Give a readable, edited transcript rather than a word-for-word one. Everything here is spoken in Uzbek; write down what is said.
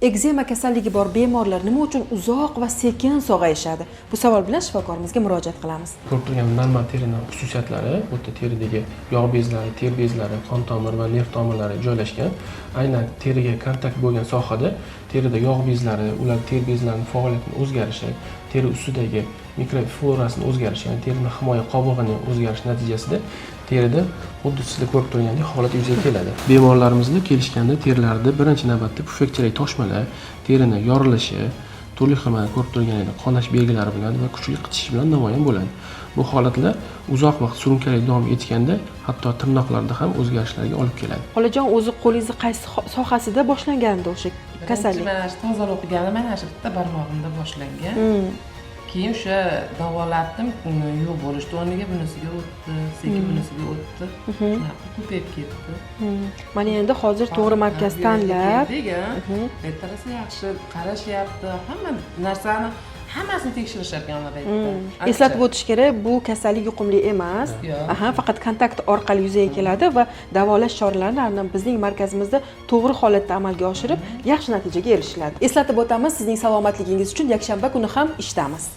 Ekzema kasalligi bor bemorlar nima uchun uzoq va sekin sog'ayishadi? Bu savol bilan shifokorimizga murojaat qilamiz. Ko'rib turgan normal terining xususiyatlari, bu yerda teridagi yog' bezlari, ter bezlari, qon tomir va nerv tomirlari joylashgan. Aynan teriga kontakt bo'lgan sohada terida yog' bezlari, ular ter bezlarining faoliyatining o'zgarishi, teri ustidagi mikroflorasining o'zgarishi, ya'ni terining himoya qobig'ining o'zgarishi natijasida terida xuddi sizda ko'rib turgandek holat yuzaga keladi. Bemorlarimizda kelishganda terilarida birinchi navbatda pufakcharak toshmalar, terining yorilishi, turli xil mana ko'rib turganingizda qonash belgilari bilan va kuchli qichish bilan namoyon bo'ladi. Bu holatlar uzoq vaqt surunkali davom etganda hatto tirnoqlarda ham o'zgarishlarga olib keladi. Xolajon, o'zi qo'lingizni qaysi sohasida boshlanganda o'sha kasallik? Mana shu tozalab o'qiganim mana shu bitta barmog'imda boshlangan. Keyin o'sha davolatdim, yo'q bo'lishdi o'rniga bunisiga o'tdi, sekin bunisiga o'tdi. Shunaqa ko'payib ketdi. Mana endi hozir to'g'ri markaz tanlab, ertalasi yaxshi qarashyapti, hamma narsani hammasini tekshirishar ekan ular aytdi. Eslatib o'tish kerak, bu kasallik yuqumli emas. Faqat kontakt orqali yuzaga keladi va davolash choralarini bizning markazimizda to'g'ri holatda amalga oshirib, yaxshi natijaga erishiladi. Eslatib o'tamiz, sizning salomatligingiz uchun yakshanba kuni ham ishdamiz.